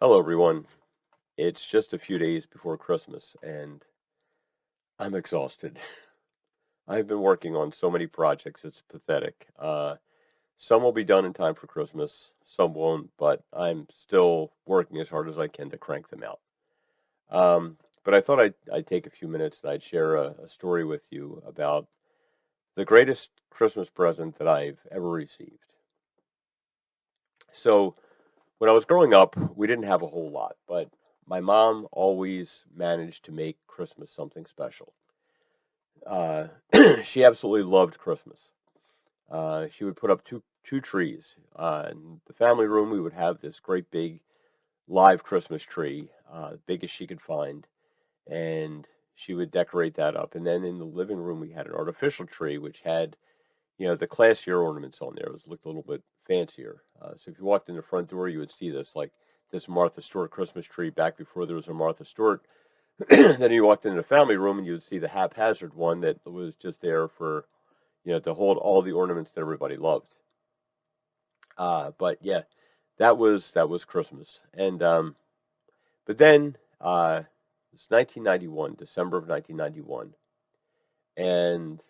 Hello, everyone. It's just a few days before Christmas, and I'm exhausted. I've been working on so many projects, it's pathetic. Some will be done in time for Christmas, some won't, but I'm still working as hard as I can to crank them out. But I thought I'd take a few minutes and I'd share a story with you about the greatest Christmas present that I've ever received. So, when I was growing up, we didn't have a whole lot, but my mom always managed to make Christmas something special. Uh, she absolutely loved Christmas. She would put up two trees. In the family room, we would have this great big live Christmas tree, biggest she could find, and she would decorate that up. And then in the living room, we had an artificial tree, which had the classier ornaments on there. It was looked a little bit fancier. So if you walked in the front door, you would see this Martha Stewart Christmas tree back before there was a Martha Stewart. Then you walked into the family room and you would see the haphazard one that was just there for to hold all the ornaments that everybody loved. But yeah, that was Christmas. And but then it's 1991, December of 1991, and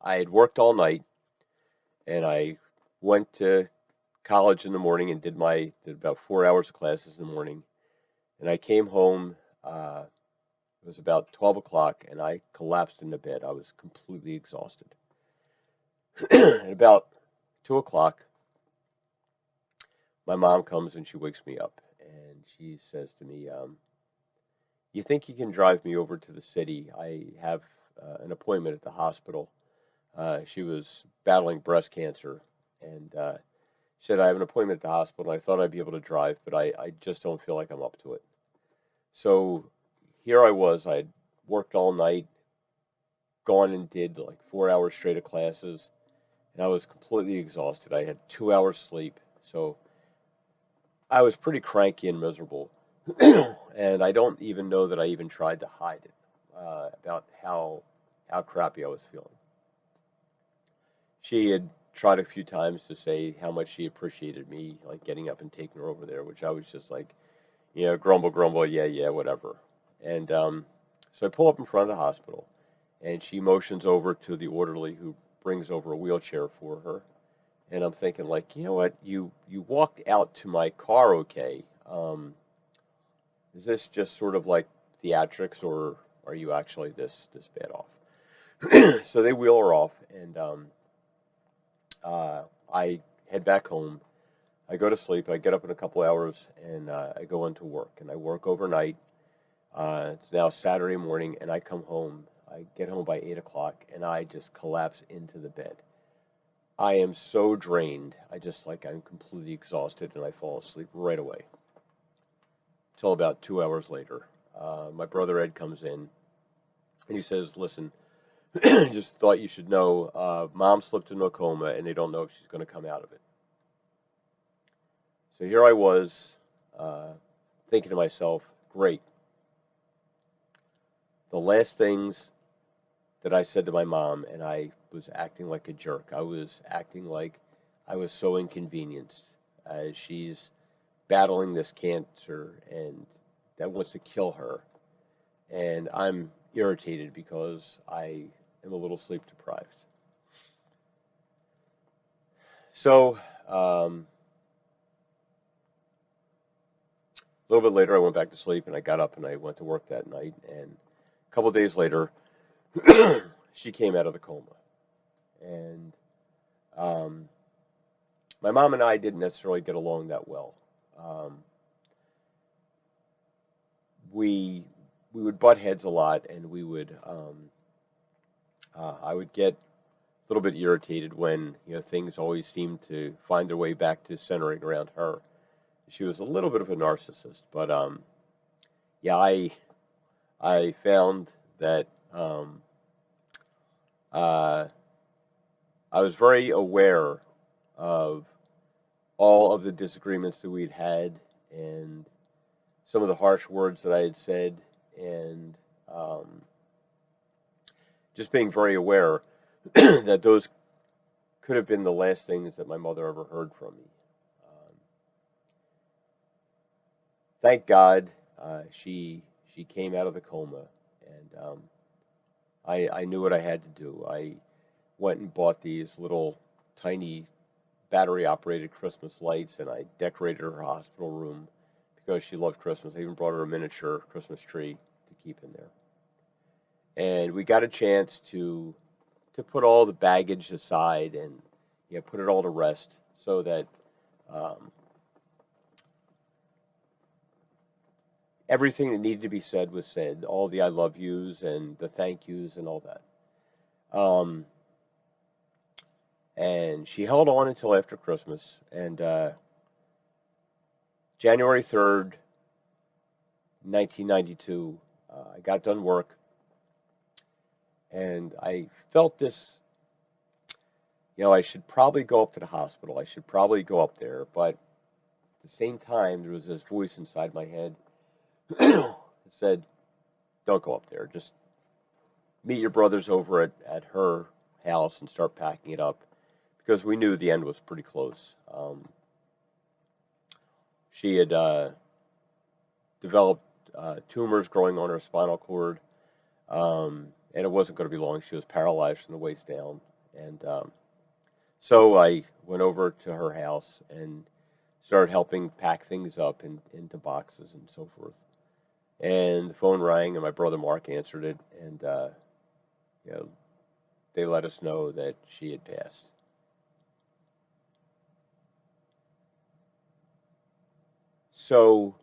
I had worked all night, and I went to college in the morning and did about 4 hours of classes in the morning, and I came home. It was about 12 o'clock, and I collapsed into bed. I was completely exhausted. At about 2 o'clock, my mom comes and she wakes me up, and she says to me, "You think you can drive me over to the city? I have an appointment at the hospital." She was battling breast cancer, and she said, "I have an appointment at the hospital. I thought I'd be able to drive, but I just don't feel like I'm up to it." So here I was. I had worked all night, gone and did like 4 hours straight of classes, and I was completely exhausted. I had 2 hours sleep, so I was pretty cranky and miserable. And I don't even know that I even tried to hide it about how crappy I was feeling. She had tried a few times to say how much she appreciated me, like getting up and taking her over there, which I was just like, grumble, grumble, yeah, yeah, whatever. And so I pull up in front of the hospital, and she motions over to the orderly who brings over a wheelchair for her. And I'm thinking, like, you know what? You walked out to my car, okay? Is this just sort of like theatrics, or are you actually this bad off? So they wheel her off, and I head back home. I go to sleep. I get up in a couple hours, and I go into work, and I work overnight. It's now Saturday morning, and I come home. I get home by 8 o'clock, and I just collapse into the bed. I am so drained. I'm completely exhausted, and I fall asleep right away. Till about 2 hours later, my brother Ed comes in, and he says, "Listen, just thought you should know, Mom slipped into a coma, and they don't know if she's going to come out of it." So here I was, uh, thinking to myself, great. The last things that I said to my mom, and I was acting like a jerk. I was acting like I was so inconvenienced as she's battling this cancer and that wants to kill her. And I'm irritated because I am a little sleep deprived. So a little bit later, I went back to sleep and I got up and I went to work that night. And a couple of days later, she came out of the coma. And um, my mom and I didn't necessarily get along that well. Um, we we would butt heads a lot, and I would get a little bit irritated when things always seemed to find their way back to centering around her. She was a little bit of a narcissist, but yeah, I found that uh, I was very aware of all of the disagreements that we'd had and some of the harsh words that I had said, and um, just being very aware that those could have been the last things that my mother ever heard from me. Um, thank God, she came out of the coma, and I knew what I had to do. I went and bought these little tiny battery-operated Christmas lights, and I decorated her hospital room because she loved Christmas. I even brought her a miniature Christmas tree to keep in there. And we got a chance to put all the baggage aside and put it all to rest so that um, everything that needed to be said was said, all the I love yous and the thank yous and all that. And she held on until after Christmas, and January 3rd, 1992, I got done work, and I felt this, I should probably go up to the hospital. I should probably go up there, but at the same time, there was this voice inside my head that said, don't go up there. Just meet your brothers over at her house and start packing it up, because we knew the end was pretty close. She had developed tumors growing on her spinal cord, and it wasn't going to be long. She was paralyzed from the waist down. And so I went over to her house and started helping pack things up into boxes and so forth. And the phone rang, and my brother Mark answered it, and they let us know that she had passed. So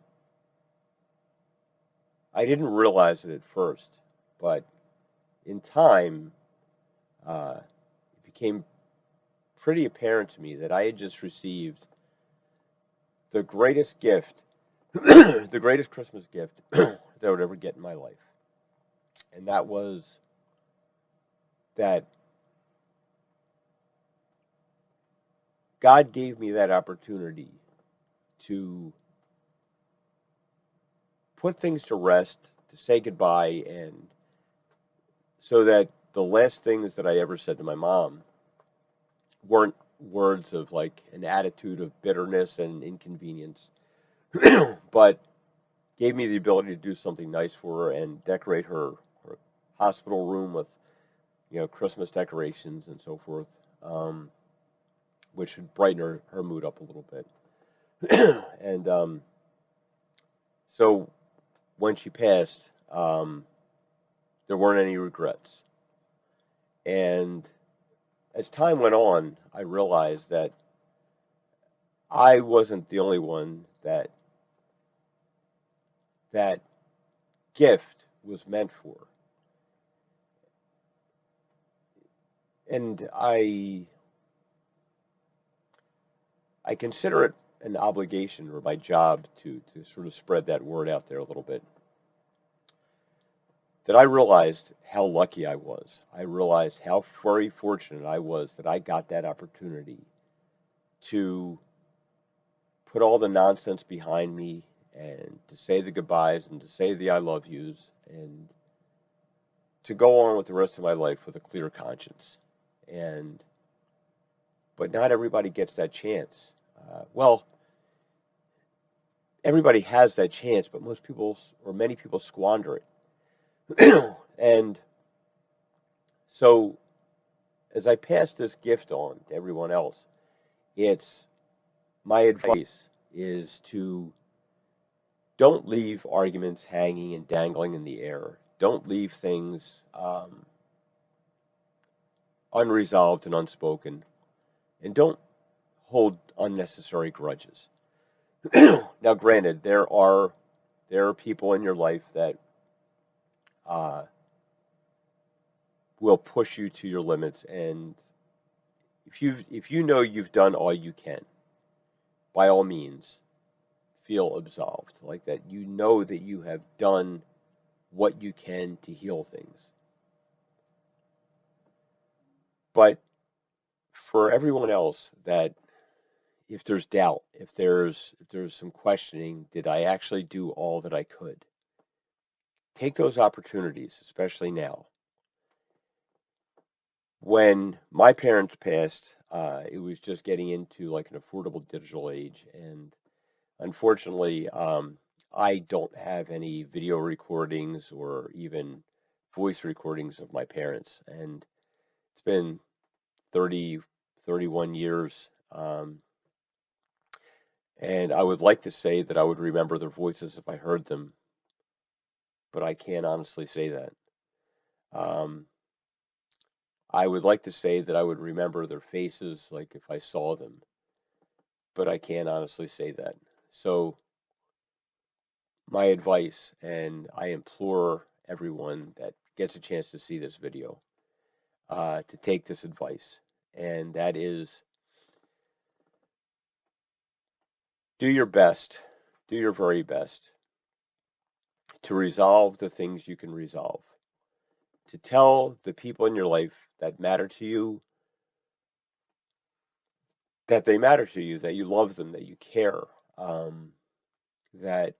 I didn't realize it at first, but in time, it became pretty apparent to me that I had just received the greatest gift, the greatest Christmas gift that I would ever get in my life. And that was that God gave me that opportunity to put things to rest, to say goodbye, and so that the last things that I ever said to my mom weren't words of like an attitude of bitterness and inconvenience, but gave me the ability to do something nice for her and decorate her hospital room with, Christmas decorations and so forth, which would brighten her mood up a little bit. And so when she passed, there weren't any regrets. And as time went on, I realized that I wasn't the only one that gift was meant for. And I consider it an obligation or my job to sort of spread that word out there a little bit. That I realized how lucky I was. I realized how very fortunate I was that I got that opportunity to put all the nonsense behind me and to say the goodbyes and to say the I love yous and to go on with the rest of my life with a clear conscience. But not everybody gets that chance. Well, everybody has that chance, but most people, or many people, squander it. And so as I pass this gift on to everyone else, it's my advice is to don't leave arguments hanging and dangling in the air. Don't leave things unresolved and unspoken. And don't hold unnecessary grudges. Now, granted, there are people in your life that will push you to your limits, and if you know you've done all you can, by all means, feel absolved, like that. You know that you have done what you can to heal things. But for everyone else, that if there's doubt, if there's some questioning, did I actually do all that I could? Take those opportunities, especially now. When my parents passed, it was just getting into like an affordable digital age, and unfortunately, I don't have any video recordings or even voice recordings of my parents, and it's been 30, 31 years. And I would like to say that I would remember their voices if I heard them, but I can't honestly say that. Um, I would like to say that I would remember their faces, like if I saw them, but I can't honestly say that. So my advice, and I implore everyone that gets a chance to see this video, to take this advice, and that is do your best, do your very best to resolve the things you can resolve, to tell the people in your life that matter to you that they matter to you, that you love them, that you care, that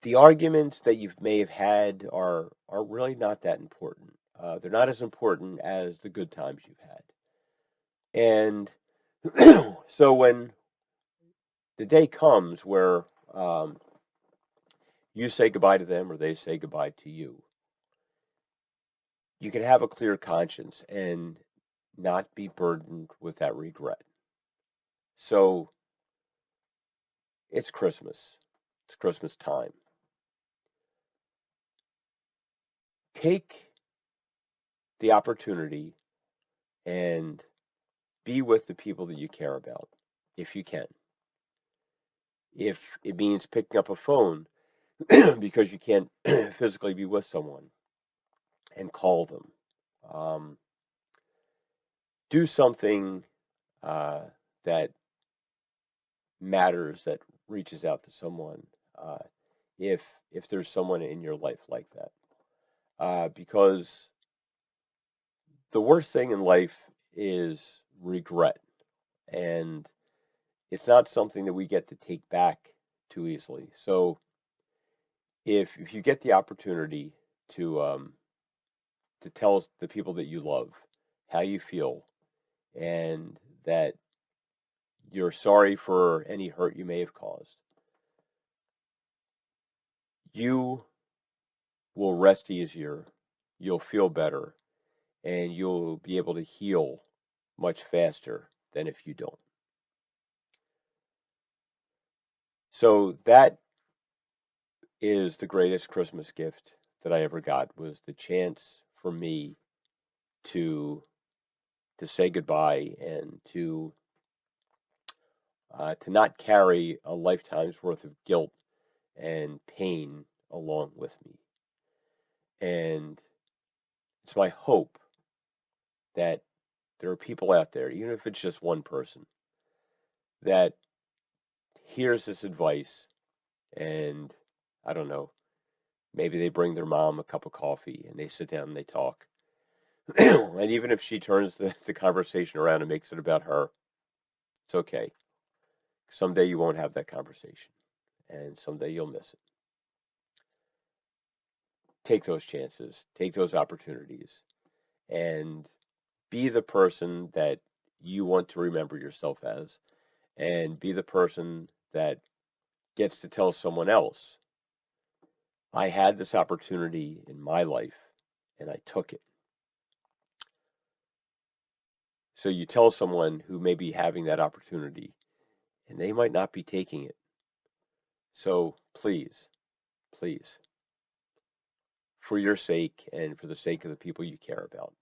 the arguments that you may have had are really not that important. They're not as important as the good times you've had. And so when the day comes where you say goodbye to them or they say goodbye to you, you can have a clear conscience and not be burdened with that regret. So it's Christmas. It's Christmas time. Take the opportunity and be with the people that you care about if you can. If it means picking up a phone because you can't physically be with someone and call them. Do something that matters, that reaches out to someone, uh, if there's someone in your life like that. Because the worst thing in life is regret. And it's not something that we get to take back too easily. So if you get the opportunity to tell the people that you love how you feel and that you're sorry for any hurt you may have caused, you will rest easier, you'll feel better, and you'll be able to heal much faster than if you don't. So that is the greatest Christmas gift that I ever got, was the chance for me to say goodbye and to not carry a lifetime's worth of guilt and pain along with me. And it's my hope that there are people out there, even if it's just one person, that hears this advice and, I don't know, maybe they bring their mom a cup of coffee and they sit down and they talk. And even if she turns the conversation around and makes it about her, it's okay. Someday you won't have that conversation, and someday you'll miss it. Take those chances, take those opportunities, and be the person that you want to remember yourself as, and be the person that gets to tell someone else, I had this opportunity in my life and I took it. So you tell someone who may be having that opportunity and they might not be taking it. So please, please, for your sake and for the sake of the people you care about,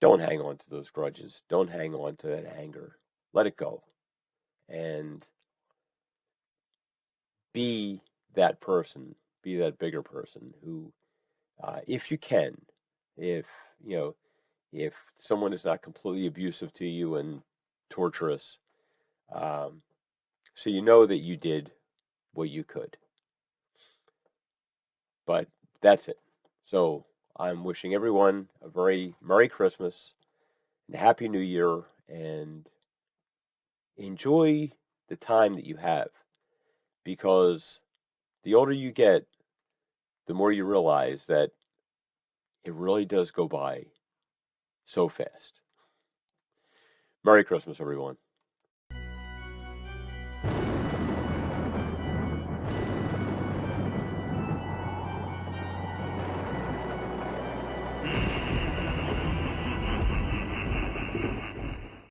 don't hang on to those grudges. Don't hang on to that anger. Let it go. And be that person, be that bigger person who, if you can, if, you know, if someone is not completely abusive to you and torturous, so you know that you did what you could. But that's it. So I'm wishing everyone a very Merry Christmas and Happy New Year, and enjoy the time that you have, because the older you get, the more you realize that it really does go by so fast. Merry Christmas, everyone.